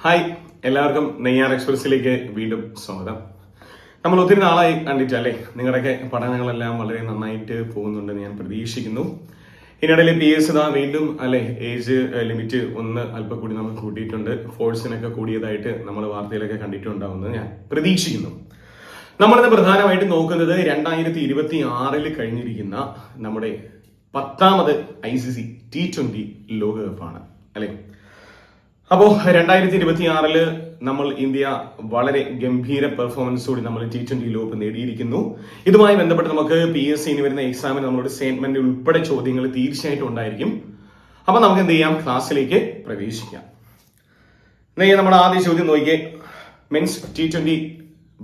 Hi, എല്ലാവർക്കും നെയ്യാർ എക്സ്പ്രസിലേക്ക് വീണ്ടും സ്വാഗതം. നമ്മൾ ഒത്തിരി നാളായി കണ്ടിട്ടല്ലേ, നിങ്ങളുടെയൊക്കെ പഠനങ്ങളെല്ലാം വളരെ നന്നായിട്ട് പോകുന്നുണ്ടെന്ന് ഞാൻ പ്രതീക്ഷിക്കുന്നു. ഇതിനിടയിൽ PS വീണ്ടും ഏജ് ലിമിറ്റ് അല്പം കൂടി നമ്മൾ കൂട്ടിയിട്ടുണ്ട്. ഫോഴ്സിനൊക്കെ കൂടിയതായിട്ട് നമ്മൾ വാർത്തയിലൊക്കെ കണ്ടിട്ടുണ്ടാവുമെന്ന് ഞാൻ പ്രതീക്ഷിക്കുന്നു. നമ്മളിന്ന് പ്രധാനമായിട്ട് നോക്കുന്നത് 2026 കഴിഞ്ഞിരിക്കുന്ന നമ്മുടെ 10ാമത് ICC T20 ലോകകപ്പാണ് അല്ലെ. അപ്പോൾ 2026 നമ്മൾ ഇന്ത്യ വളരെ ഗംഭീര പെർഫോമൻസോടെ നമ്മൾ T20 ലോകകപ്പ് നേടിയിരിക്കുന്നു. ഇതുമായി ബന്ധപ്പെട്ട് നമുക്ക് PSC വരുന്ന എക്സാമിന് നമ്മളോട് സ്റ്റേറ്റ്മെന്റ് ഉൾപ്പെടെ ചോദ്യങ്ങൾ തീർച്ചയായിട്ടും ഉണ്ടായിരിക്കും. അപ്പൊ നമുക്ക് എന്ത് ചെയ്യാം, ക്ലാസ്സിലേക്ക് പ്രവേശിക്കാം. നമ്മുടെ ആദ്യ ചോദ്യം നോക്കിയേ. മെൻസ് T20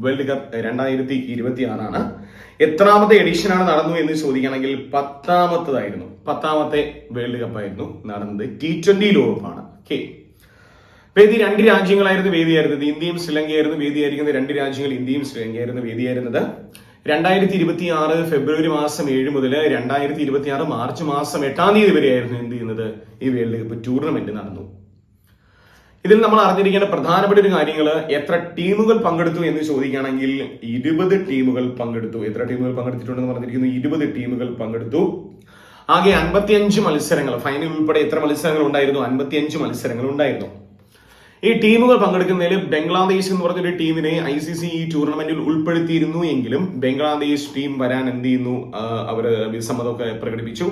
വേൾഡ് കപ്പ് 2026 എത്രാമത്തെ എഡിഷനാണ് നടന്നു എന്ന് ചോദിക്കുകയാണെങ്കിൽ 10ാമത്തെ വേൾഡ് കപ്പായിരുന്നു നടന്നത്. T20 ലോകകപ്പാണ്. വേദി 2 രാജ്യങ്ങളായിരുന്നു വേദിയായിരുന്നത്. ഇന്ത്യയും ശ്രീലങ്കയായിരുന്നു വേദിയായിരിക്കുന്നത്. 2 രാജ്യങ്ങൾ ഇന്ത്യയും ശ്രീലങ്കയായിരുന്നു വേദിയായിരുന്നത്. 2026 ഫെബ്രുവരി മാസം 7 മുതൽ 2026 മാർച്ച് മാസം 8 തീയതി വരെയായിരുന്നു എന്ത് ചെയ്യുന്നത്, ഈ വേൾഡ് കപ്പ് ടൂർണമെന്റ് നടന്നു. ഇതിൽ നമ്മൾ അറിഞ്ഞിരിക്കേണ്ട പ്രധാനപ്പെട്ട ഒരു കാര്യങ്ങൾ, എത്ര ടീമുകൾ പങ്കെടുത്തു എന്ന് ചോദിക്കുകയാണെങ്കിൽ 20 ടീമുകൾ പങ്കെടുത്തു. എത്ര ടീമുകൾ പങ്കെടുത്തിട്ടുണ്ടെന്ന് പറഞ്ഞിരിക്കുന്നു? 20 ടീമുകൾ പങ്കെടുത്തു. ആകെ 55 മത്സരങ്ങൾ, ഫൈനൽ ഉൾപ്പെടെ എത്ര മത്സരങ്ങൾ ഉണ്ടായിരുന്നു? 55 മത്സരങ്ങൾ ഉണ്ടായിരുന്നു. ഈ ടീമുകൾ പങ്കെടുക്കുന്നതിൽ ബംഗ്ലാദേശ് എന്ന് പറഞ്ഞൊരു ടീമിനെ ICC ഈ ടൂർണമെന്റിൽ ഉൾപ്പെടുത്തിയിരുന്നു എങ്കിലും ബംഗ്ലാദേശ് ടീം വരാൻ എന്ത് ചെയ്യുന്നു, അവർ വിസമ്മതമൊക്കെ പ്രകടിപ്പിച്ചു.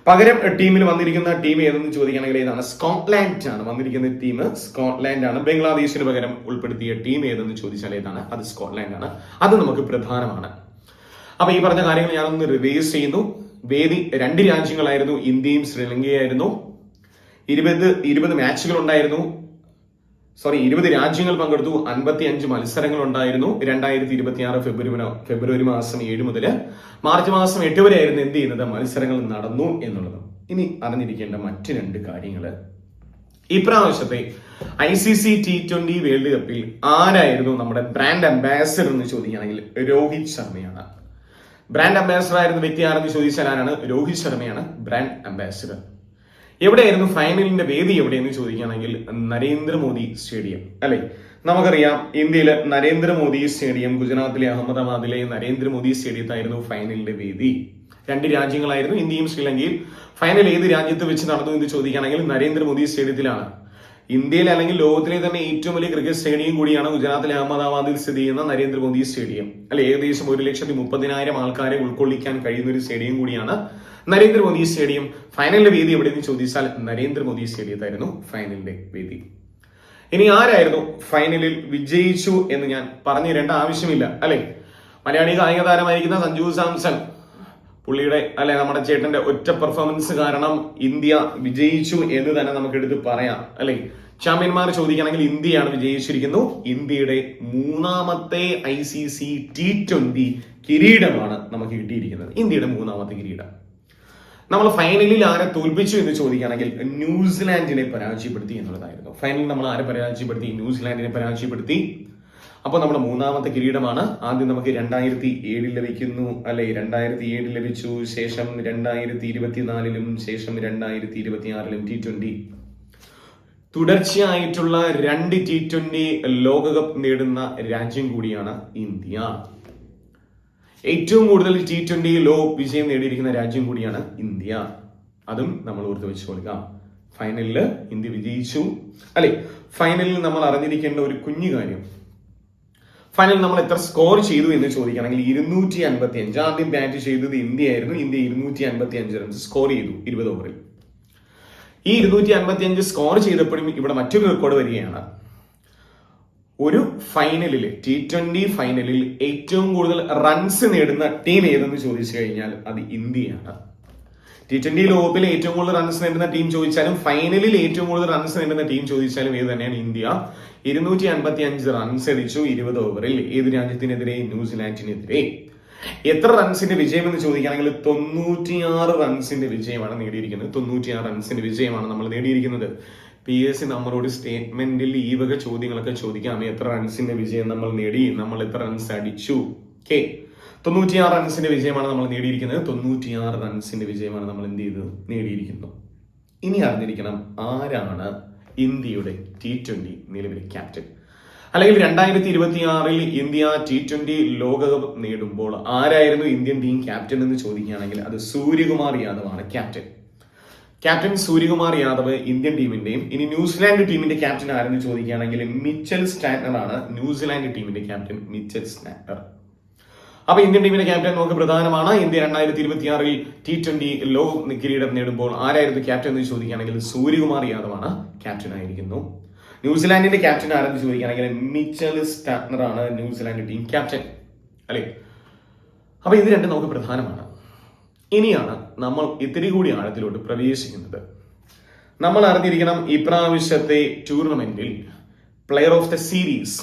പകരം ടീമിൽ വന്നിരിക്കുന്ന ടീം ഏതെന്ന് ചോദിക്കുകയാണെങ്കിൽ ഏതാണ്? സ്കോട്ട്ലാൻഡ് ആണ് വന്നിരിക്കുന്ന ടീം. സ്കോട്ട്ലാൻഡ് ആണ്. ബംഗ്ലാദേശിന് പകരം ഉൾപ്പെടുത്തിയ ടീം ഏതെന്ന് ചോദിച്ചാൽ ഏതാണ്? അത് സ്കോട്ട്ലാൻഡ് ആണ്. അത് നമുക്ക് പ്രധാനമാണ്. അപ്പൊ ഈ പറഞ്ഞ കാര്യങ്ങൾ ഞാനൊന്ന് റിവൈസ് ചെയ്യുന്നു. വേദി 2 രാജ്യങ്ങളായിരുന്നു, ഇന്ത്യയും ശ്രീലങ്കയായിരുന്നു. 20 മാച്ചുകൾ ഉണ്ടായിരുന്നു. 20 രാജ്യങ്ങൾ പങ്കെടുത്തു. 55 മത്സരങ്ങൾ ഉണ്ടായിരുന്നു. 2026 ഫെബ്രുവരി മാസം 7 മുതൽ മാർച്ച് മാസം 8 വരെ ആയിരുന്നു എന്ത് ചെയ്യുന്നത്, മത്സരങ്ങൾ നടന്നു എന്നുള്ളത്. ഇനി അറിഞ്ഞിരിക്കേണ്ട മറ്റ് 2 കാര്യങ്ങൾ, ഇപ്രാവശ്യത്തെ ICC T20 വേൾഡ് കപ്പിൽ ആരായിരുന്നു നമ്മുടെ ബ്രാൻഡ് അംബാസിഡർ എന്ന് ചോദിക്കുകയാണെങ്കിൽ രോഹിത് ശർമ്മയാണ്. ബ്രാൻഡ് അംബാസിഡർ ആയിരുന്ന വ്യക്തി ആരെന്ന് ചോദിച്ചാൽ ആരാണ്? രോഹിത് ശർമ്മയാണ് ബ്രാൻഡ് അംബാസിഡർ. എവിടെയായിരുന്നു ഫൈനലിന്റെ വേദി? എവിടെയെന്ന് ചോദിക്കുകയാണെങ്കിൽ നരേന്ദ്രമോദി സ്റ്റേഡിയം അല്ലെ. നമുക്കറിയാം ഇന്ത്യയിലെ നരേന്ദ്രമോദി സ്റ്റേഡിയം, ഗുജറാത്തിലെ അഹമ്മദാബാദിലെ നരേന്ദ്രമോദി സ്റ്റേഡിയത്തായിരുന്നു ഫൈനലിന്റെ വേദി. 2 രാജ്യങ്ങളായിരുന്നു, ഇന്ത്യയും ശ്രീലങ്കയും. ഫൈനൽ ഏത് രാജ്യത്ത് വെച്ച് നടന്നു എന്ന് ചോദിക്കുകയാണെങ്കിൽ നരേന്ദ്രമോദി സ്റ്റേഡിയത്തിലാണ്. ഇന്ത്യയിലെ അല്ലെങ്കിൽ ലോകത്തിലെ തന്നെ ഏറ്റവും വലിയ ക്രിക്കറ്റ് സ്റ്റേഡിയം കൂടിയാണ് ഗുജറാത്തിലെ അഹമ്മദാബാദിൽ സ്ഥിതി ചെയ്യുന്ന നരേന്ദ്രമോദി സ്റ്റേഡിയം അല്ലെ. ഏകദേശം 1,30,000 ആൾക്കാരെ ഉൾക്കൊള്ളിക്കാൻ കഴിയുന്ന ഒരു സ്റ്റേഡിയം കൂടിയാണ് നരേന്ദ്രമോദി സ്റ്റേഡിയം. ഫൈനലിന്റെ വേദി എവിടെയെന്ന് ചോദിച്ചാൽ നരേന്ദ്രമോദി സ്റ്റേഡിയത്തായിരുന്നു ഫൈനലിന്റെ വേദി. ഇനി ആരായിരുന്നു ഫൈനലിൽ വിജയിച്ചു എന്ന് ഞാൻ പറഞ്ഞു തരേണ്ട ആവശ്യമില്ല അല്ലെ. മലയാളി കായിക താരമായിരിക്കുന്ന സഞ്ജു സാംസൺ, പുള്ളിയുടെ നമ്മുടെ ചേട്ടന്റെ ഒറ്റ പെർഫോമൻസ് കാരണം ഇന്ത്യ വിജയിച്ചു എന്ന് തന്നെ നമുക്ക് എടുത്ത് പറയാം അല്ലെ. ചാമ്പ്യന്മാർ ചോദിക്കുകയാണെങ്കിൽ ഇന്ത്യയാണ് വിജയിച്ചിരിക്കുന്നു. ഇന്ത്യയുടെ 3ാമത്തെ ICC T20 കിരീടമാണ് നമുക്ക് കിട്ടിയിരിക്കുന്നത്. ഇന്ത്യയുടെ 3ാമത്തെ കിരീടം. നമ്മൾ ഫൈനലിൽ ആരെ തോൽപ്പിച്ചു എന്ന് ചോദിക്കുകയാണെങ്കിൽ ന്യൂസിലാൻഡിനെ പരാജയപ്പെടുത്തി എന്നുള്ളതായിരുന്നു. ഫൈനലിൽ നമ്മൾ ആരെ പരാജയപ്പെടുത്തി? ന്യൂസിലാൻഡിനെ പരാജയപ്പെടുത്തി. അപ്പോൾ നമ്മുടെ 3ാമത്തെ കിരീടമാണ്. ആദ്യം നമുക്ക് 2007 ലഭിക്കുന്നു അല്ലെ. 2007 ലഭിച്ചു, ശേഷം 2024 ശേഷം 2026 T20. തുടർച്ചയായിട്ടുള്ള 2 T20 ലോകകപ്പ് നേടുന്ന രാജ്യം കൂടിയാണ് ഇന്ത്യ. ഏറ്റവും കൂടുതൽ T20 ലോകകപ്പ് വിജയം നേടിയിരിക്കുന്ന രാജ്യം കൂടിയാണ് ഇന്ത്യ. അതും നമ്മൾ ഓർത്ത് വെച്ച് കൊടുക്കാം. ഫൈനലിൽ ഇന്ത്യ വിജയിച്ചു അല്ലെ. ഫൈനലിൽ നമ്മൾ അറിഞ്ഞിരിക്കേണ്ട ഒരു കുഞ്ഞു കാര്യം, ഫൈനൽ നമ്മൾ എത്ര സ്കോർ ചെയ്തു എന്ന് ചോദിക്കുകയാണെങ്കിൽ 255. ആദ്യം ബാറ്റ് ചെയ്തത് ഇന്ത്യ ആയിരുന്നു. ഇന്ത്യ 255 റൺസ് സ്കോർ ചെയ്തു 20 ഓവറിൽ. ഈ 255 സ്കോർ ചെയ്തപ്പോഴും ഇവിടെ മറ്റൊരു റെക്കോർഡ് വരികയാണ്. ഒരു ഫൈനലിൽ T20 ഫൈനലിൽ ഏറ്റവും കൂടുതൽ റൺസ് നേടുന്ന ടീം ഏതെന്ന് ചോദിച്ചു കഴിഞ്ഞാൽ അത് ഇന്ത്യയാണ്. T20 ലോകകപ്പിൽ ഏറ്റവും കൂടുതൽ റൺസ് നേടുന്ന ടീം ചോദിച്ചാലും ഫൈനലിൽ ഏറ്റവും കൂടുതൽ റൺസ് നേടുന്ന ടീം ചോദിച്ചാലും ഏത് തന്നെയാണ്? ഇന്ത്യ. 255 റൺസ് അടിച്ചു 20 ഓവറിൽ. ഏത് രാജ്യത്തിനെതിരെ? ന്യൂസിലാൻഡിനെതിരെ. എത്ര റൺസിന്റെ വിജയം എന്ന് ചോദിക്കുകയാണെങ്കിൽ 96 റൺസിന്റെ വിജയമാണ് നേടിയിരിക്കുന്നത്. 96 റൺസിന്റെ വിജയമാണ് നമ്മൾ നേടിയിരിക്കുന്നത്. PSC നമ്മളോട് സ്റ്റേറ്റ്മെന്റിൽ ഈ വക ചോദ്യങ്ങളൊക്കെ ചോദിക്കാം. എത്ര റൺസിന്റെ വിജയം നമ്മൾ നേടി, നമ്മൾ എത്ര റൺസ് അടിച്ചു. 96 റൺസിന്റെ വിജയമാണ് നമ്മൾ നേടിയിരിക്കുന്നത്. 96 റൺസിന്റെ വിജയമാണ് നമ്മൾ എന്ത് ചെയ്തത്, നേടിയിരിക്കുന്നു. ഇനി അറിഞ്ഞിരിക്കണം ആരാണ് ഇന്ത്യയുടെ T20 നിലവിലെ ക്യാപ്റ്റൻ? അല്ലെങ്കിൽ 2026 ഇന്ത്യ T20 ലോകകപ്പ് നേടുമ്പോൾ ആരായിരുന്നു ഇന്ത്യൻ ടീം ക്യാപ്റ്റൻ എന്ന് ചോദിക്കുകയാണെങ്കിൽ അത് സൂര്യകുമാർ യാദവ് ആണ് ക്യാപ്റ്റൻ സൂര്യകുമാർ യാദവ് ഇന്ത്യൻ ടീമിന്റെയും. ഇനി ന്യൂസിലാൻഡ് ടീമിന്റെ ക്യാപ്റ്റൻ ആരെന്ന് ചോദിക്കുകയാണെങ്കിൽ മിച്ചൽ സ്റ്റാറ്റ്നർ ആണ് ന്യൂസിലാൻഡ് ടീമിന്റെ ക്യാപ്റ്റൻ മിച്ചൽ സ്റ്റാറ്റ്നർ. അപ്പൊ ഇന്ത്യൻ ടീമിന്റെ ക്യാപ്റ്റൻ നമുക്ക് പ്രധാനമാണ്. ഇന്ത്യ 2026 T20 ലോക കിരീടം നേടുമ്പോൾ ആരായിരുന്നു ക്യാപ്റ്റൻ എന്ന് ചോദിക്കുകയാണെങ്കിൽ സൂര്യകുമാർ യാദവ് ആണ് ക്യാപ്റ്റൻ ആയിരിക്കുന്നു. ന്യൂസിലാൻഡിന്റെ ക്യാപ്റ്റൻ ആരെന്ന് ചോദിക്കുകയാണെങ്കിൽ മിച്ചൽ സ്റ്റാറ്റ്നർ ആണ് ന്യൂസിലാൻഡ് ടീം ക്യാപ്റ്റൻ, അല്ലെ? അപ്പൊ ഇത് രണ്ടും നമുക്ക് പ്രധാനമാണ്. ഇനിയാണ് നമ്മൾ ഇത്തിരി കൂടി ആഴത്തിലോട്ട് പ്രവേശിക്കുന്നത്. നമ്മൾ അറിഞ്ഞിരിക്കണം ഇപ്രാവശ്യത്തെ ടൂർണമെന്റിൽ പ്ലെയർ ഓഫ് ദ സീരീസ്,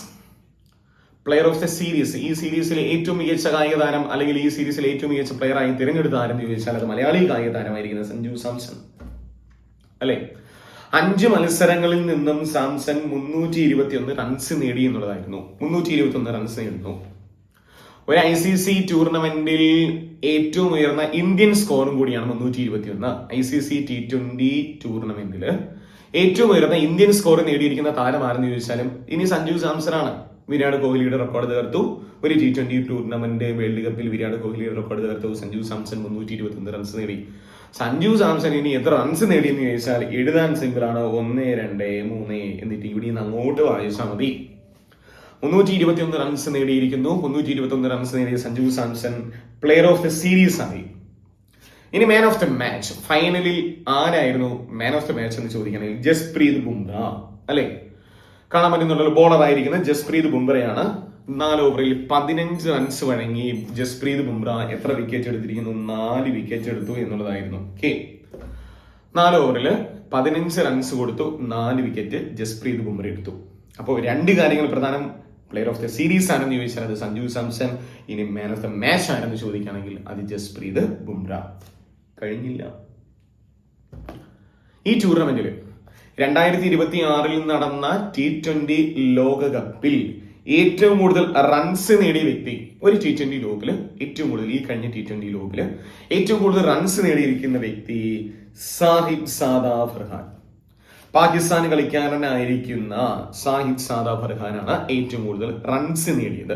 ഈ സീരീസിലെ ഏറ്റവും മികച്ച കായിക താരം അല്ലെങ്കിൽ ഈ സീരീസിലെ ഏറ്റവും മികച്ച പ്ലെയർ ആയി തിരഞ്ഞെടുത്ത ആരെന്ന് ചോദിച്ചാൽ അത് മലയാളി കായിക താരമായിരിക്കുന്ന സഞ്ജു സാംസൺ, അല്ലെ? 5 മത്സരങ്ങളിൽ നിന്നും സാംസൺ 321 റൺസ് നേടി എന്നുള്ളതായിരുന്നു. 321 റൺസ് നേടുന്നു. ഒരു ICC ടൂർണമെന്റിൽ ഏറ്റവും ഉയർന്ന ഇന്ത്യൻ സ്കോറും കൂടിയാണ് 321. ICC T20 ടൂർണമെന്റിൽ ഏറ്റവും ഉയർന്ന ഇന്ത്യൻ സ്കോർ നേടിയിരിക്കുന്ന താരം ആരെന്ന് ചോദിച്ചാലും ഇനി സഞ്ജു സാംസൺ ആണ്. വിരാട് കോഹ്ലിയുടെ റെക്കോർഡ് തകർത്തു. ഒരു T20 ടൂർണമെന്റ് വേൾഡ് കപ്പിൽ വിരാട് കോഹ്ലിയുടെ റെക്കോർഡ് തകർത്തു. സഞ്ജു സാംസൺ 321 റൺസ് നേടി. സഞ്ജു സാംസൺ ഇനി എത്ര റൺസ് നേടിയെന്ന് ചോദിച്ചാൽ എഴുതാൻ സിമ്പിൾ ആണ്. 1, 2, 3 എന്നിട്ട് ഇവിടെ നിന്ന് അങ്ങോട്ട് വായിച്ചാൽ മതി. 321 റൺസ് നേടിയിരിക്കുന്നു. 321 റൺസ് നേടിയ Sanju Samson player of the series ആയി. ഇനി മാൻ ഓഫ് ദ മാച്ച്, ഫൈനലിൽ ആരായിരുന്നു മാൻ ഓഫ് ദ മാച്ച് എന്ന് ചോദിക്കുകയാണെങ്കിൽ ജസ്പ്രീത് ബുംറ, അല്ലെ? കാണാൻ പറ്റുന്നുള്ള ബോളർ ആയിരിക്കുന്ന ജസ്പ്രീത് ബുംറയാണ്. 4 ഓവറിൽ 15 റൺസ് വഴങ്ങി ജസ്പ്രീത് ബുംറ എത്ര വിക്കറ്റ് എടുത്തിരിക്കുന്നു? 4 വിക്കറ്റ് എടുത്തു എന്നുള്ളതായിരുന്നു. 4 ഓവറിൽ 15 റൺസ് കൊടുത്തു, 4 വിക്കറ്റ് ജസ്പ്രീത് ബുംറ എടുത്തു. അപ്പോൾ 2 കാര്യങ്ങൾ പ്രധാനം. പ്ലെയർ ഓഫ് ദ സീരീസ് ആണെന്ന് ചോദിച്ചാൽ അത് സഞ്ജു സാംസൺ. ഇനി മാൻ ഓഫ് ദ മാച്ച് ആണെന്ന് ചോദിക്കുകയാണെങ്കിൽ അത് ജസ്പ്രീത് ബുംറ. കഴിഞ്ഞില്ല. ഈ ടൂർണമെന്റിൽ 2026 നടന്ന T20 ലോകകപ്പിൽ ഏറ്റവും കൂടുതൽ റൺസ് നേടിയ വ്യക്തി, ഒരു T20 ലോകത്തിൽ ഏറ്റവും കൂടുതൽ, ഈ കഴിഞ്ഞ T20 ലോകത്തിൽ ഏറ്റവും കൂടുതൽ റൺസ് നേടിയിരിക്കുന്ന വ്യക്തി സാഹിബ് സാദാ ഫർഹാൻ. പാകിസ്ഥാൻ കളിക്കാരനായിരിക്കുന്ന സാഹിബ് സാദാ ഫർഹാനാണ് ഏറ്റവും കൂടുതൽ റൺസ് നേടിയത്.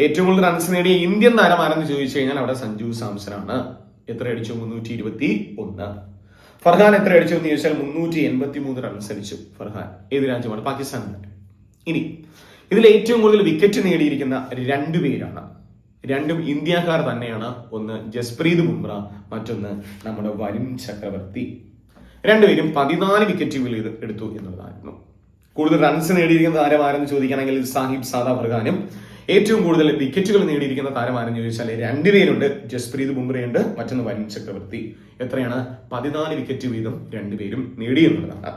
ഏറ്റവും കൂടുതൽ റൺസ് നേടിയ ഇന്ത്യൻ താരം ആരെന്ന് ചോദിച്ചു കഴിഞ്ഞാൽ അവിടെ സഞ്ജു സാംസൺ ആണ്. എത്ര അടിച്ചു? 321. ഫർഹാൻ എത്ര അടിച്ചു എന്ന് ചോദിച്ചാൽ 383 റൺസ് അടിച്ചു ഫർഹാൻ. ഏത് രാജ്യമാണ്? പാകിസ്ഥാൻ. ഇനി ഇതിൽ ഏറ്റവും കൂടുതൽ വിക്കറ്റ് നേടിയിരിക്കുന്ന 2 പേരാണ്. 2ഉം ഇന്ത്യക്കാർ തന്നെയാണ്. ഒന്ന് ജസ്പ്രീത് ബുംറ, മറ്റൊന്ന് നമ്മുടെ വരുൺ ചക്രവർത്തി. 2 പേരും 14 വിക്കറ്റുകൾ എടുത്തു എന്നുള്ളതായിരുന്നു. കൂടുതൽ റൺസ് നേടിയിരിക്കുന്ന താരമാരെന്ന് ചോദിക്കുകയാണെങ്കിൽ സാഹിബ് സാദാ ഫർഹാനും ഏറ്റവും കൂടുതൽ വിക്കറ്റുകൾ നേടിയിരിക്കുന്ന താരമാരെന്ന് ചോദിച്ചാൽ 2 പേരുണ്ട്. ജസ്പ്രീത് ബുംറയുണ്ട്, മറ്റൊന്ന് വരുൺ ചക്രവർത്തി. എത്രയാണ്? 14 വിക്കറ്റ് വീതം 2 പേരും നേടിയെന്നുള്ളതാണ്.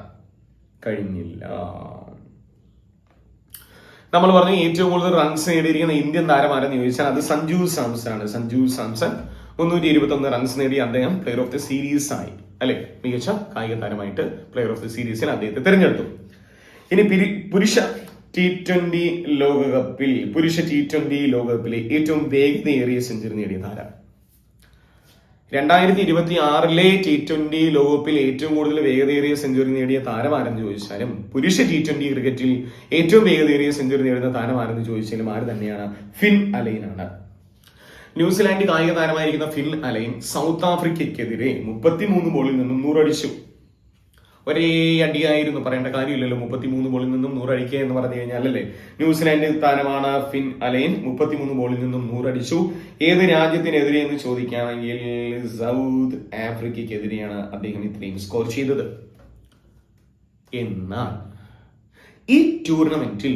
കഴിഞ്ഞില്ല. നമ്മൾ പറഞ്ഞു ഏറ്റവും കൂടുതൽ റൺസ് നേടിയിരിക്കുന്ന ഇന്ത്യൻ താരമാരെന്ന് ചോദിച്ചാൽ അത് സഞ്ജു സാംസൺ ആണ്. സഞ്ജു സാംസൺ 321 റൺസ് നേടി അദ്ദേഹം പ്ലെയർ ഓഫ് ദി സീരീസ് ആയി, അല്ലെ? മികച്ച കായിക താരമായിട്ട് പ്ലെയർ ഓഫ് ദി സീരീസിൽ അദ്ദേഹത്തെ തിരഞ്ഞെടുത്തു. ഇനി പുരുഷ T20 ലോകകപ്പിലെ ഏറ്റവും വേഗതയേറിയ സെഞ്ചുറി നേടിയ താരം. 2026 T20 ലോകകപ്പിൽ ഏറ്റവും കൂടുതൽ വേഗതയേറിയ സെഞ്ചുറി നേടിയ താരമാരെന്ന് ചോദിച്ചാലും പുരുഷ T20 ക്രിക്കറ്റിൽ ഏറ്റവും വേഗതയേറിയ സെഞ്ചുറി നേടുന്ന താരമാരെന്ന് ചോദിച്ചാലും ആര് തന്നെയാണ്? ഫിൻ അലൈൻ ആണ്. ന്യൂസിലാൻഡ് കായിക താരമായിരിക്കുന്ന ഫിൻ അലൈൻ സൗത്ത് ആഫ്രിക്കയ്ക്കെതിരെ 33 ബോളിൽ നിന്നും 100 അടിച്ചു. ഒരേ അടിയായിരുന്നു, പറയേണ്ട കാര്യമില്ലല്ലോ. 33 ബോളിൽ നിന്നും 100 അടിക്കുക എന്ന് പറഞ്ഞു കഴിഞ്ഞാൽ, അല്ലേ? ന്യൂസിലാൻഡ് താരമാണ് ഫിൻ അലൈൻ. 33 ബോളിൽ നിന്നും 100 അടിച്ചു. ഏത് രാജ്യത്തിനെതിരെ എന്ന് ചോദിക്കുകയാണെങ്കിൽ സൗത്ത് ആഫ്രിക്കയ്ക്കെതിരെയാണ് അദ്ദേഹം ഇത്രയും സ്കോർ ചെയ്തത്. എന്നാൽ ഈ ടൂർണമെന്റിൽ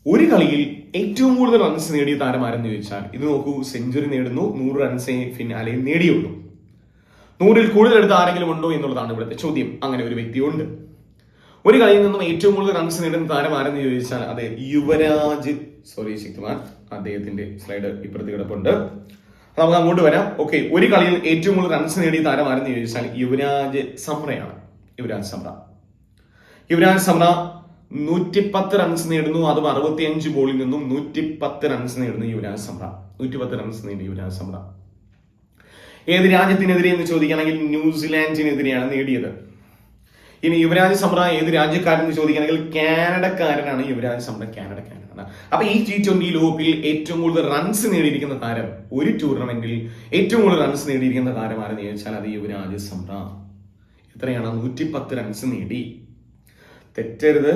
ഒരു കളിയിൽ ഏറ്റവും കൂടുതൽ റൺസ് നേടിയ താരമാരെന്ന് ചോദിച്ചാൽ ഇത് നോക്കൂ. സെഞ്ചുറി നേടുന്നു, 100 റൺസേ ഫിൻ അലൈൻ നേടിയുള്ളൂ. 100ൽ കൂടുതൽ എടുത്ത ആരെങ്കിലും ഉണ്ടോ എന്നുള്ളതാണ് ഇവിടുത്തെ ചോദ്യം. അങ്ങനെ ഒരു വ്യക്തിയുണ്ട്. ഒരു കളിയിൽ നിന്നും ഏറ്റവും കൂടുതൽ റൺസ് നേടുന്ന താരം ആരെന്ന് ചോദിച്ചാൽ അത് യുവരാജ് ശക്തിമാൻ. അദ്ദേഹത്തിന്റെ സ്ലൈഡ് ഇപ്പുറത്ത് കിടപ്പുണ്ട്, നമുക്ക് അങ്ങോട്ട് വരാം. ഓക്കെ, ഒരു കളിയിൽ ഏറ്റവും കൂടുതൽ റൺസ് നേടിയ താരം ആരെന്ന് ചോദിച്ചാൽ യുവരാജ് സംറയാണ്. യുവരാജ് സംറ 110 റൺസ് നേടുന്നു. അതും 65 ബോളിൽ നിന്നും 110 റൺസ് നേടുന്നു യുവരാജ് സംറ. 110 റൺസ് നേടി യുവരാജ് സംറ. ഏത് രാജ്യത്തിനെതിരെ എന്ന് ചോദിക്കുകയാണെങ്കിൽ ന്യൂസിലാൻഡിനെതിരെയാണ് നേടിയത്. ഇനി യുവരാജ് സമ്ര ഏത് രാജ്യക്കാരെന്ന് ചോദിക്കുകയാണെങ്കിൽ കാനഡക്കാരനാണ് യുവരാജ് സമ്ര, കാനഡക്കാരനാണ്. അപ്പൊ ഈ T20 ലോകകപ്പിൽ ഏറ്റവും കൂടുതൽ റൺസ് നേടിയിരിക്കുന്ന താരം, ഒരു ടൂർണമെന്റിൽ ഏറ്റവും കൂടുതൽ റൺസ് നേടിയിരിക്കുന്ന താരം ആരെന്ന് ചോദിച്ചാൽ അത് യുവരാജ് സമ്ര. എത്രയാണ്? 110 റൺസ് നേടി. തെറ്റരുത്.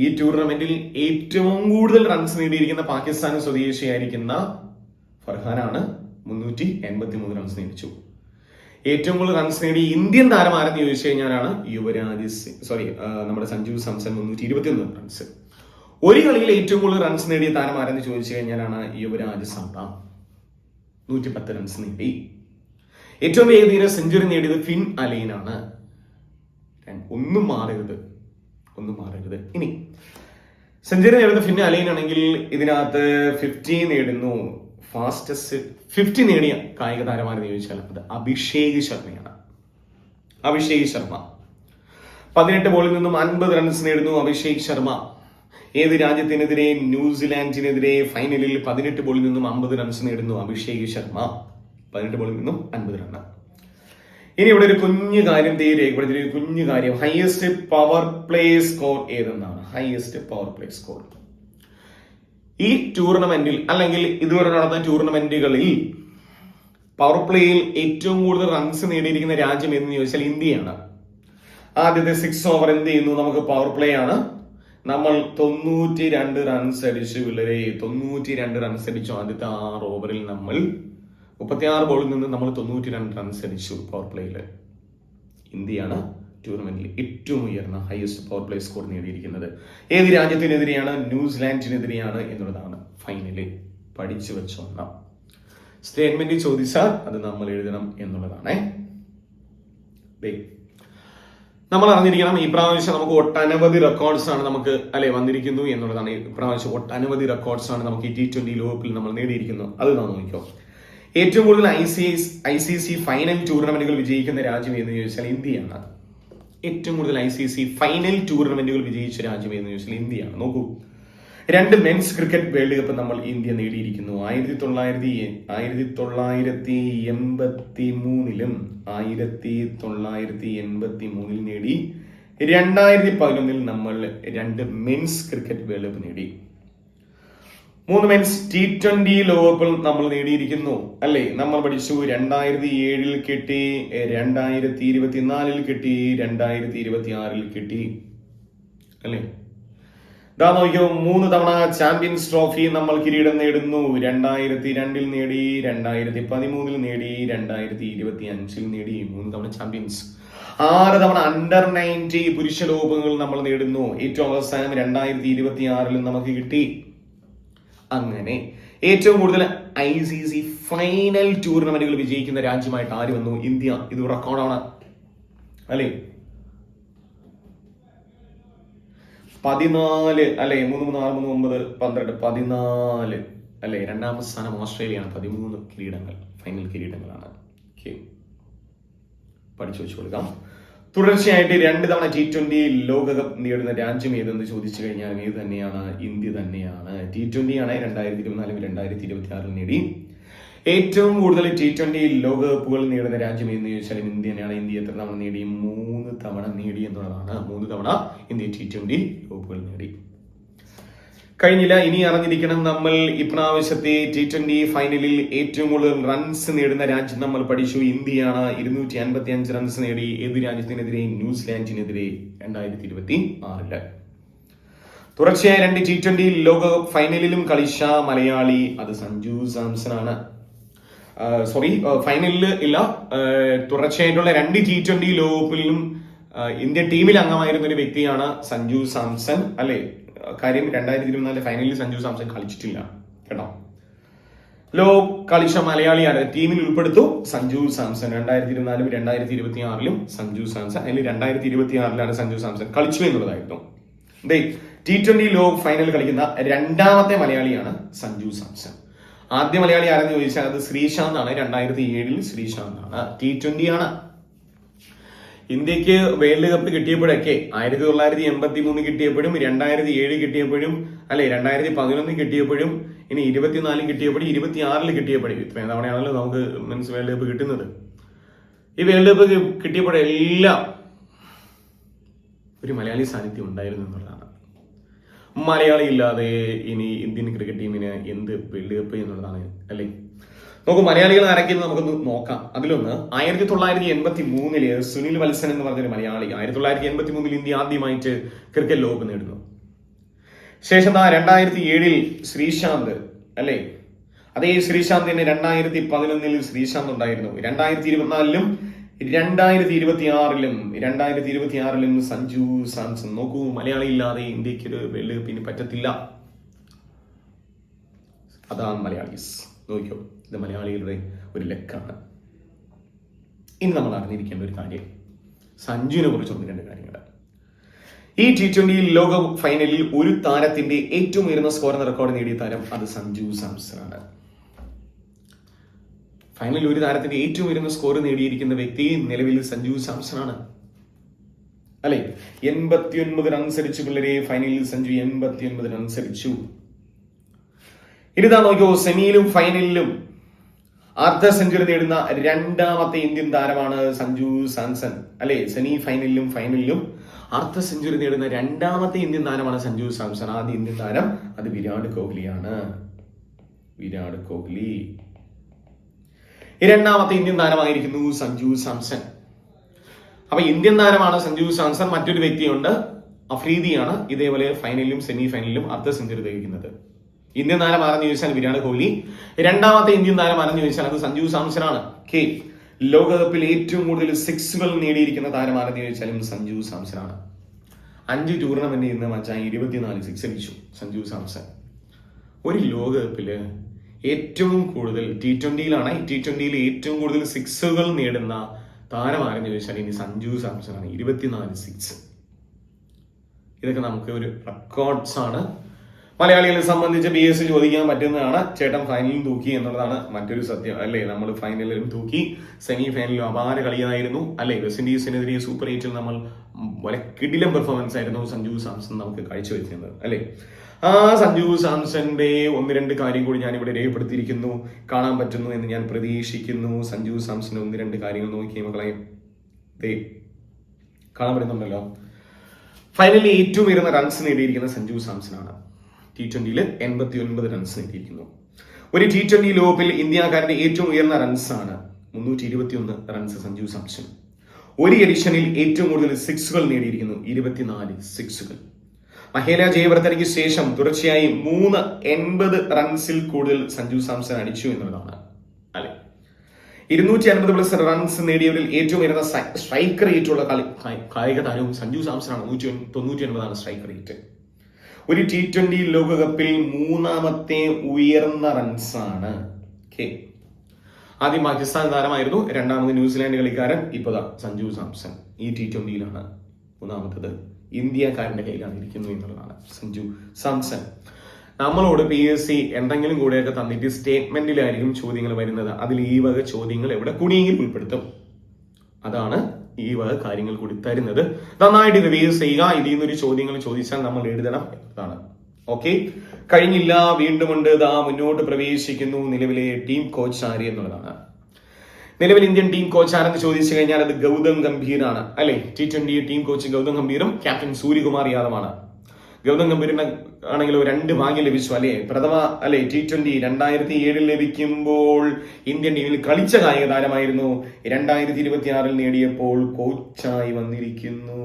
ഈ ടൂർണമെന്റിൽ ഏറ്റവും കൂടുതൽ റൺസ് നേടിയിരിക്കുന്ന പാകിസ്ഥാൻ സ്വദേശിയായിരിക്കുന്ന ഫർഹാനാണ്. 383 റൺസ് നേടിച്ചു. ഏറ്റവും കൂടുതൽ റൺസ് നേടി ഇന്ത്യൻ താരം ആരെന്ന് ചോദിച്ചു കഴിഞ്ഞാലാണ് നമ്മുടെ സഞ്ജു സാംസൺ 321 റൺസ്. ഒരു കളിയിൽ ഏറ്റവും കൂടുതൽ റൺസ് നേടിയ താരം ആരെന്ന് ചോദിച്ചു കഴിഞ്ഞാലാണ് യുവരാജ് സമ്ര, 110 റൺസ് നേടി. ഏറ്റവും വേഗതീര സെഞ്ചുറി നേടിയത് ഫിൻ അലൈനാണ്. ഒന്നും മാറരുത്. ഇനി സെഞ്ചുറി നേടുന്ന ഫിൻ അലൈൻ ആണെങ്കിൽ ഇതിനകത്ത് 50 നേടുന്നു. ഫാസ്റ്റസ്റ്റ് 50 നേടിയ കായിക താരമാരെന്ന് ചോദിച്ചാൽ അത് അഭിഷേക് ശർമ്മയാണ്. അഭിഷേക് ശർമ്മ 18 ബോളിൽ നിന്നും 50 റൺസ് നേടുന്നു. അഭിഷേക് ശർമ്മ ഏത് രാജ്യത്തിനെതിരെ? ന്യൂസിലാൻഡിനെതിരെ ഫൈനലിൽ 18 ബോളിൽ നിന്നും 50 റൺസ് നേടുന്നു അഭിഷേക് ശർമ്മ. 18 ബോളിൽ നിന്നും 50 റൺ. ഇനി ഇവിടെ ഒരു കുഞ്ഞു കാര്യം രേഖപ്പെടുത്തിയ കുഞ്ഞു കാര്യം, ഹയസ്റ്റ് പവർ പ്ലേ സ്കോർ ഏതെന്നാണ്. ഹയസ്റ്റ് പവർ പ്ലേ സ്കോർ ഈ ടൂർണമെന്റിൽ അല്ലെങ്കിൽ ഇതുവരെ നടന്ന ടൂർണമെന്റുകളിൽ പവർ പ്ലേയിൽ ഏറ്റവും കൂടുതൽ റൺസ് നേടിയിരിക്കുന്ന രാജ്യം എന്ന് ചോദിച്ചാൽ ഇന്ത്യയാണ്. ആദ്യത്തെ 6 ഓവർ എന്ത് ചെയ്യുന്നു? നമുക്ക് പവർ പ്ലേ ആണ്. നമ്മൾ 92 റൺസ് അടിച്ചു. പിള്ളേരെ 92 റൺസ് അടിച്ചു. ആദ്യത്തെ 6 ഓവറിൽ നമ്മൾ 36 ബോളിൽ നിന്ന് നമ്മൾ 92 റൺസ് അടിച്ചു പവർ പ്ലേയില്. ഇന്ത്യയാണ് ടൂർണമെന്റിൽ ഏറ്റവും ഉയർന്ന ഹയസ്റ്റ് പവർ പ്ലേ സ്കോർ നേടിയിരിക്കുന്നത്. ഏത് രാജ്യത്തിനെതിരെയാണ്? ന്യൂസിലാൻഡിനെതിരെയാണ് എന്നുള്ളതാണ് ഫൈനല്. പഠിച്ചു വെച്ചോണം. സ്റ്റേറ്റ്മെന്റ് ചോദിച്ചാൽ അത് നമ്മൾ എഴുതണം എന്നുള്ളതാണ്. നമ്മൾ അറിഞ്ഞിരിക്കണം ഈ പ്രാവശ്യം നമുക്ക് ഒട്ടനവധി റെക്കോർഡ്സ് ആണ് നമുക്ക് വന്നിരിക്കുന്നു എന്നുള്ളതാണ്. ഈ പ്രാവശ്യം ഒട്ടനവധി റെക്കോർഡ്സ് ആണ് നമുക്ക് ഈ T20 ലോകകപ്പിൽ നമ്മൾ നേടിയിരിക്കുന്നത്. അത് നാം നോക്കിയോ. ഏറ്റവും കൂടുതൽ ICC ഫൈനൽ ടൂർണമെന്റുകൾ വിജയിക്കുന്ന രാജ്യം എന്ന് ചോദിച്ചാൽ ഇന്ത്യയാണ്. ഏറ്റവും കൂടുതൽ ICC ഫൈനൽ ടൂർണമെന്റുകൾ വിജയിച്ച രാജ്യം എന്ന് ചോദിച്ചാൽ ഇന്ത്യയാണ്. നോക്കൂ, 2 മെൻസ് ക്രിക്കറ്റ് വേൾഡ് കപ്പ് നമ്മൾ ഇന്ത്യ നേടിയിരിക്കുന്നു. 1983-ലും 1983-ൽ നേടി. 2011-ൽ നമ്മൾ 2 മെൻസ് ക്രിക്കറ്റ് വേൾഡ് കപ്പ് നേടി. 3 മെൻസ് T20 ലോകകപ്പിൽ നമ്മൾ നേടിയിരിക്കുന്നു. നമ്മൾ പഠിച്ചു 2007-ൽ കിട്ടി, 2024-ൽ കിട്ടി, 2026-ൽ കിട്ടി. നോക്കിയോ, 3 തവണ ചാമ്പ്യൻസ് ട്രോഫി നമ്മൾ കിരീടം നേടുന്നു. 2002-ൽ നേടി, 2013-ൽ നേടി, 2025-ൽ നേടി. 3 തവണ ചാമ്പ്യൻസ്. 6 തവണ അണ്ടർ 90 പുരുഷ ലോകകപ്പുകൾ നമ്മൾ നേടുന്നു. ഏറ്റവും അവസാനം 2026-ൽ നമുക്ക് കിട്ടി. അങ്ങനെ ഏറ്റവും കൂടുതൽ ICC ഫൈനൽ ടൂർണമെന്റുകൾ വിജയിക്കുന്ന രാജ്യമായിട്ട് ആര് വന്നു? ഇന്ത്യ. ഇത് റെക്കോർഡാണ്. 14 3 3 6 3 9 12 14 രണ്ടാമത്തെ സ്ഥാനം ഓസ്ട്രേലിയയാണ്. 13 കിരീടങ്ങൾ, ഫൈനൽ കിരീടങ്ങളാണ്. പഠിച്ചു വെച്ചു കൊടുക്കാം. തുടർച്ചയായിട്ട് 2 തവണ T20 ലോകകപ്പ് നേടുന്ന രാജ്യം ഏതെന്ന് ചോദിച്ചു കഴിഞ്ഞാൽ ഏത് തന്നെയാണ്? ഇന്ത്യ തന്നെയാണ്. T20 ആണ് 2024-ലും 2026-ലും നേടി. ഏറ്റവും കൂടുതൽ T20 ലോകകപ്പുകൾ നേടുന്ന രാജ്യം എന്ന് ചോദിച്ചാൽ ഇന്ത്യ തന്നെയാണ്. ഇന്ത്യ എത്ര തവണ നേടി? 3 തവണ നേടി എന്നുള്ളതാണ്. 3 തവണ ഇന്ത്യ T20 ലോകകപ്പുകൾ നേടി. കഴിഞ്ഞില്ല. ഇനി അറിഞ്ഞിരിക്കണം നമ്മൾ ഇപ്രാവശ്യത്തെ T20 ഫൈനലിൽ ഏറ്റവും കൂടുതൽ റൺസ് നേടുന്ന രാജ്യം നമ്മൾ പഠിച്ചു. ഇന്ത്യയാണ്. 255 റൺസ് നേടി. ഏത് രാജ്യത്തിനെതിരെ? ന്യൂസിലാൻഡിനെതിരെ 2026-ല്. തുടർച്ചയായ 2 T20 ലോകകപ്പ് ഫൈനലിലും കളിച്ച മലയാളി അത് സഞ്ജു സാംസൺ ആണ്. ഫൈനലിൽ ഇല്ല, തുടർച്ചയായിട്ടുള്ള 2 T20 ലോകകപ്പിലും ഇന്ത്യൻ ടീമിൽ അംഗമായിരുന്ന ഒരു വ്യക്തിയാണ് സഞ്ജു സാംസൺ. കാര്യം 2024 ഫൈനലിൽ സഞ്ജു സാംസൺ കളിച്ചിട്ടില്ല കേട്ടോ. കളിച്ച മലയാളിയാണ്. ടീമിൽ ഉൾപ്പെടുത്തു സഞ്ജു സാംസൺ. 2024-ലും 2026-ലും സഞ്ജു സാംസൺ. അതിൽ 2026-ലാണ് സഞ്ജു സാംസൺ കളിച്ചു എന്നുള്ളതായിരുന്നു. T20 ലോക ഫൈനൽ കളിക്കുന്ന 2ാമത്തെ മലയാളിയാണ് സഞ്ജു സാംസൺ. ആദ്യ മലയാളി ആരെന്ന് ചോദിച്ചാൽ അത് ശ്രീശാന്ത് ആണ്. 2007-ൽ ശ്രീശാന്ത് ആണ്. T20 ആണ്. ഇന്ത്യക്ക് വേൾഡ് കപ്പ് കിട്ടിയപ്പോഴൊക്കെ 1983 കിട്ടിയപ്പോഴും 2007 കിട്ടിയപ്പോഴും 2011 കിട്ടിയപ്പോഴും ഇനി 24 കിട്ടിയപ്പോഴും 26-ൽ കിട്ടിയപ്പോഴും ഇത്രയും തവണയാണല്ലോ നമുക്ക് മെൻസ് വേൾഡ് കപ്പ് കിട്ടുന്നത്. ഈ വേൾഡ് കപ്പ് കിട്ടിയപ്പോഴെല്ലാം ഒരു മലയാളി സാന്നിധ്യം ഉണ്ടായിരുന്നു എന്നുള്ളതാണ്. മലയാളി ഇല്ലാതെ ഇനി ഇന്ത്യൻ ക്രിക്കറ്റ് ടീമിന് എന്ത് വേൾഡ് കപ്പ് എന്നുള്ളതാണ് അല്ലേ. നമുക്ക് മലയാളികൾ ആരൊക്കെയെന്ന് നമുക്കൊന്ന് നോക്കാം. അതിലൊന്ന് 1983 സുനിൽ വത്സൻ എന്ന് പറഞ്ഞൊരു മലയാളി 1983 ഇന്ത്യ ആദ്യമായിട്ട് ക്രിക്കറ്റ് ലോകകപ്പ് നേടുന്നു. ശേഷം 2007 ശ്രീശാന്ത് അല്ലേ, അതേ ശ്രീശാന്ത് തന്നെ 2011 ശ്രീശാന്ത് ഉണ്ടായിരുന്നു. 2024 2026 സഞ്ജു സാംസൺ. നോക്കൂ, മലയാളി ഇല്ലാതെ ഇന്ത്യക്ക് ഒരു വേൾഡ് കപ്പിന് പറ്റത്തില്ല. അതാണ് മലയാളീസ്. നോക്കിയോ, ഇത് മലയാളികളുടെ ഒരു ലക്കാണ്. ഇനി നമ്മൾ അറിഞ്ഞിരിക്കേണ്ട ഒരു കാര്യം, സഞ്ജുവിനെ കുറിച്ച് 1-2 കാര്യങ്ങൾ. ഈ T20 ലോകകപ്പ് ഫൈനലിൽ ഒരു താരത്തിന്റെ ഏറ്റവും ഉയർന്ന സ്കോർ എന്ന റെക്കോർഡ് നേടിയ താരം അത് സഞ്ജു സാംസൺ ആണ്. ഫൈനലിൽ ഒരു താരത്തിന്റെ ഏറ്റവും ഉയർന്ന സ്കോർ നേടിയിരിക്കുന്ന വ്യക്തി നിലവിൽ സഞ്ജു സാംസൺ ആണ് അല്ലെ. 89 റൺസ് അടിച്ചു പിള്ളേരെ. ഫൈനലിൽ സഞ്ജു 89 റൺസ് അടിച്ചു. ഇനിതാ നോക്കിയോ, സെമിയിലും ഫൈനലിലും അർദ്ധ സെഞ്ചുറി നേടുന്ന രണ്ടാമത്തെ ഇന്ത്യൻ താരമാണ് സഞ്ജു സാംസൺ അല്ലെ. സെമി ഫൈനലിലും ഫൈനലിലും അർദ്ധ സെഞ്ചുറി നേടുന്ന രണ്ടാമത്തെ ഇന്ത്യൻ താരമാണ് സഞ്ജു സാംസൺ. ആദ്യ ഇന്ത്യൻ താരം അത് വിരാട് കോഹ്ലിയാണ്. വിരാട് കോഹ്ലി. രണ്ടാമത്തെ ഇന്ത്യൻ താരമായിരിക്കുന്നു സഞ്ജു സാംസൺ. അപ്പൊ ഇന്ത്യൻ താരമാണ് സഞ്ജു സാംസൺ. മറ്റൊരു വ്യക്തിയുണ്ട്, അഫ്രീദിയാണ്, ഇതേപോലെ ഫൈനലിലും സെമി ഫൈനലിലും അർദ്ധ സെഞ്ചുറി തികയ്ക്കുന്നത്. ഇന്ത്യൻ താരം ആരെന്ന് ചോദിച്ചാൽ വിരാട് കോഹ്ലി. രണ്ടാമത്തെ ഇന്ത്യൻ താരം ആരെന്ന് ചോദിച്ചാൽ അത് സഞ്ജു സാംസൺ ആണ്. ലോകകപ്പിൽ ഏറ്റവും കൂടുതൽ സിക്സുകൾ നേടിയിരിക്കുന്ന താരം ആരെന്ന് ചോദിച്ചാലും സഞ്ജു സാംസൺ ആണ്. 5 ടൂർണമെന്റ് ഇന്ന് മച്ചാൻ 24 സിക്സ് അടിച്ചു സഞ്ജു സാംസൺ. ഒരു ലോകകപ്പില് ഏറ്റവും കൂടുതൽ T20യിലാണ്, T20യിൽ ഏറ്റവും കൂടുതൽ സിക്സുകൾ നേടുന്ന താരം ആരെന്ന് ചോദിച്ചാൽ ഇനി സഞ്ജു സാംസൺ ആണ്. 24 സിക്സ്. ഇതൊക്കെ നമുക്ക് ഒരു റെക്കോർഡ്സ് ആണ്. മലയാളികളെ സംബന്ധിച്ച് BS ചോദിക്കാൻ പറ്റുന്നതാണ്. ചേട്ടൻ ഫൈനലിൽ തൂക്കി എന്നുള്ളതാണ് മറ്റൊരു സത്യം അല്ലേ. നമ്മൾ ഫൈനലിലും തൂക്കി, സെമി ഫൈനലിലും അപാര കളിയായിരുന്നു അല്ലെ. വെസ്റ്റ് ഇൻഡീസിനെതിരെ സൂപ്പർ 8ൽ നമ്മൾ വളരെ കിടിലം പെർഫോമൻസ് ആയിരുന്നു സഞ്ജു സാംസൺ നമുക്ക് കാഴ്ചവെച്ചിരുന്നത് അല്ലെ. ആ സഞ്ജു സാംസന്റെ 1-2 കാര്യം കൂടി ഞാൻ ഇവിടെ രേഖപ്പെടുത്തിയിരിക്കുന്നു, കാണാൻ പറ്റുന്നു എന്ന് ഞാൻ പ്രതീക്ഷിക്കുന്നു. സഞ്ജു സാംസന്റെ 1-2 കാര്യങ്ങൾ നോക്കിയേ മക്കളെ. കാണാൻ പറ്റുന്നുണ്ടല്ലോ. ഫൈനലിൽ ഏറ്റവും ഉയർന്ന റൺസ് നേടിയിരിക്കുന്ന സഞ്ജു സാംസൺ ആണ്. T20യിൽ 89 റൺസ് നേടിയിരിക്കുന്നു. ഒരു T20 ലോകകപ്പിൽ ഇന്ത്യക്കാരുടെ ഏറ്റവും ഉയർന്ന റൺസ് ആണ് 321 റൺസ് സഞ്ജു സാംസൺ. ഒരു എഡിഷനിൽ ഏറ്റവും കൂടുതൽ സിക്സുകൾ നേടിയിരിക്കുന്നു, 24 സിക്സുകൾ. മഹേല ജയവർദ്ധനയ്ക്ക് ശേഷം തുടർച്ചയായി 80 റൺസിൽ കൂടുതൽ സഞ്ജു സാംസൺ അടിച്ചു എന്നുള്ളതാണ് അല്ലെ. 250+ റൺസ് നേടിയവരിൽ ഏറ്റവും ഉയർന്ന സ്ട്രൈക്ക് റേറ്റ് ഉള്ള കായിക താരവും സഞ്ജു സാംസൺ ആണ്. 199 സ്ട്രൈക്ക് റേറ്റ്. ഒരു T20 ലോകകപ്പിൽ 3ാമത്തെ ഉയർന്ന റൺസാണ്. ആദ്യം പാകിസ്ഥാൻ താരമായിരുന്നു, രണ്ടാമത് ന്യൂസിലാൻഡ് കളിക്കാരൻ, ഇപ്പതാ സഞ്ജു സാംസൺ. ഈ T20യിലാണ് 3ാമത്തത് ഇന്ത്യക്കാരന്റെ കയ്യിലാണ് ഇരിക്കുന്നു എന്നുള്ളതാണ് സഞ്ജു സാംസൺ. നമ്മളോട് PSC എന്തെങ്കിലും കൂടെയൊക്കെ തന്നിട്ട് സ്റ്റേറ്റ്മെന്റിലായിരിക്കും ചോദ്യങ്ങൾ വരുന്നത്. അതിൽ ഈ വക ചോദ്യങ്ങൾ എവിടെ കൂടിയെങ്കിലും ഉൾപ്പെടുത്തും. അതാണ് ഈ വക കാര്യങ്ങൾ കൂടി തരുന്നത്. നന്നായിട്ട് റിവൈസ് ചെയ്യുക. ഇതിൽ നിന്നൊരു ചോദ്യങ്ങൾ ചോദിച്ചാൽ നമ്മൾ എഴുതണം എന്നതാണ്. ഓക്കെ, കഴിഞ്ഞില്ല, വീണ്ടും ഉണ്ട്. മുന്നോട്ട് പ്രവേശിക്കുന്നു. നിലവിലെ ടീം കോച്ച് ആര് എന്നുള്ളതാണ്. നിലവിൽ ഇന്ത്യൻ ടീം കോച്ച് ആരെന്ന് ചോദിച്ചു കഴിഞ്ഞാൽ അത് ഗൗതം ഗംഭീർ ആണ് അല്ലെ. T20 ടീം കോച്ച് ഗൗതം ഗംഭീറും ക്യാപ്റ്റൻ സൂര്യകുമാർ യാദവാണ്. ഗൗതം ഗംഭീറിന് ആണെങ്കിൽ 2 ഭാഗ്യം ലഭിച്ചു അല്ലെ. പ്രഥമ അല്ലെ T20 2007 ലഭിക്കുമ്പോൾ ഇന്ത്യൻ ടീമിൽ കളിച്ച കായിക താരമായിരുന്നു. 2026 നേടിയപ്പോൾ കോച്ചായി വന്നിരിക്കുന്നു.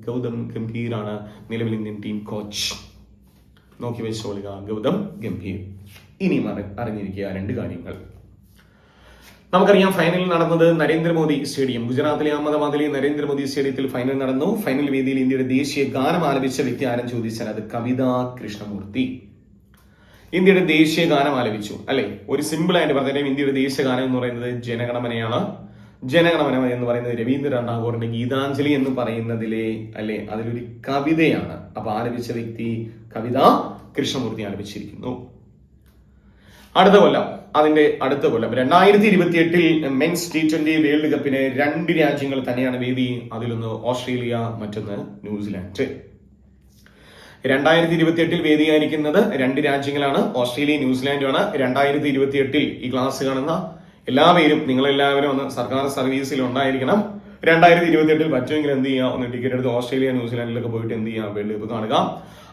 ഗൗതം ഗംഭീറാണ് നിലവിൽ ഇന്ത്യൻ ടീം കോച്ച്. നോക്കി വെച്ചോളുക, ഗൗതം ഗംഭീർ. ഇനി അറിഞ്ഞിരിക്കുക 2 കാര്യങ്ങൾ. നമുക്കറിയാം, ഫൈനൽ നടന്നത് നരേന്ദ്രമോദി സ്റ്റേഡിയം, ഗുജറാത്തിലെ അഹമ്മദാബാദിലെ നരേന്ദ്രമോദി സ്റ്റേഡിയത്തിൽ ഫൈനൽ നടന്നു. ഫൈനൽ വേദിയിൽ ഇന്ത്യയുടെ ദേശീയ ഗാനം ആലപിച്ച വ്യക്തി ആരും ചോദിച്ചാൽ അത് കവിത കൃഷ്ണമൂർത്തി. ഇന്ത്യയുടെ ദേശീയ ഗാനം ആലപിച്ചു അല്ലെ. ഒരു സിമ്പിൾ ആയിട്ട് പറഞ്ഞാൽ ഇന്ത്യയുടെ ദേശീയ ഗാനം എന്ന് പറയുന്നത് ജനഗണമനയാണ്. ജനഗണമന എന്ന് പറയുന്നത് രവീന്ദ്രനാഥ് ടാഗോറിന്റെ ഗീതാഞ്ജലി എന്ന് പറയുന്നതിലെ അല്ലെ അതിലൊരു കവിതയാണ്. അപ്പൊ ആലപിച്ച വ്യക്തി കവിത കൃഷ്ണമൂർത്തി ആലപിച്ചിരിക്കുന്നു. അടുത്ത കൊല്ലം 2028 മെൻസ് T20 വേൾഡ് കപ്പിന് 2 രാജ്യങ്ങൾ തന്നെയാണ് വേദി. അതിലൊന്ന് ഓസ്ട്രേലിയ, മറ്റൊന്ന് ന്യൂസിലാൻഡ്. 2028 വേദിയായിരിക്കുന്നത് 2 രാജ്യങ്ങളാണ്, ഓസ്ട്രേലിയ ന്യൂസിലാൻഡുമാണ്. 2028 ഈ ക്ലാസ് കാണുന്ന എല്ലാവരും, നിങ്ങളെല്ലാവരും ഒന്ന് സർക്കാർ സർവീസിൽ ഉണ്ടായിരിക്കണം. 2028 പറ്റുമെങ്കിൽ എന്ത് ചെയ്യുക, ഒന്ന് ടിക്കറ്റ് എടുത്ത് ഓസ്ട്രേലിയ ന്യൂസിലാൻഡിലൊക്കെ പോയിട്ട് എന്ത് ചെയ്യുക, വേൾഡ് കപ്പ് കാണുക.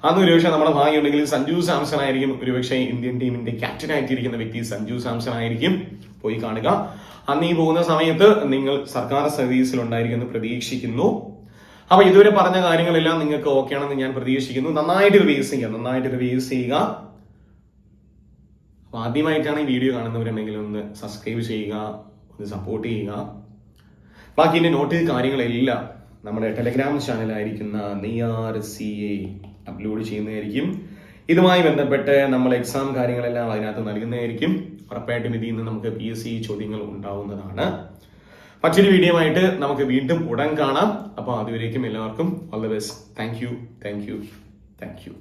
അന്ന് ഒരുപക്ഷെ നമ്മുടെ ഭാഗ്യം ഉണ്ടെങ്കിൽ സഞ്ജു സാംസൺ ആയിരിക്കും ഒരുപക്ഷെ ഇന്ത്യൻ ടീമിന്റെ ക്യാപ്റ്റൻ ആയിട്ടിരിക്കുന്ന വ്യക്തി സഞ്ജു സാംസൺ ആയിരിക്കും. പോയി കാണുക. അന്ന് ഈ പോകുന്ന സമയത്ത് നിങ്ങൾ സർക്കാർ സർവീസിൽ ഉണ്ടായിരിക്കുമെന്ന് പ്രതീക്ഷിക്കുന്നു. അപ്പൊ ഇതുവരെ പറഞ്ഞ കാര്യങ്ങളെല്ലാം നിങ്ങൾക്ക് ഓക്കെ ആണെന്ന് ഞാൻ പ്രതീക്ഷിക്കുന്നു. നന്നായിട്ട് റിവൈസ് ചെയ്യുക. അപ്പൊ ആദ്യമായിട്ടാണ് ഈ വീഡിയോ കാണുന്നവരുണ്ടെങ്കിൽ ഒന്ന് സബ്സ്ക്രൈബ് ചെയ്യുക, ഒന്ന് സപ്പോർട്ട് ചെയ്യുക. ബാക്കി ഇതിന്റെ നോട്ട് കാര്യങ്ങളെല്ലാം നമ്മുടെ ടെലഗ്രാം ചാനലായിരിക്കുന്ന നെയ്യാർ CA അപ്ലോഡ് ചെയ്യുന്നതായിരിക്കും. ഇതുമായി ബന്ധപ്പെട്ട് നമ്മൾ എക്സാം കാര്യങ്ങളെല്ലാം അതിനകത്ത് നൽകുന്നതായിരിക്കും. ഉറപ്പായിട്ടും ഇതിൽ നിന്ന് നമുക്ക് PSC ചോദ്യങ്ങൾ ഉണ്ടാവുന്നതാണ്. മറ്റൊരു വീഡിയോ ആയിട്ട് നമുക്ക് വീണ്ടും ഉടൻ കാണാം. അപ്പോൾ അതുവരേക്കും എല്ലാവർക്കും all the best. Thank you.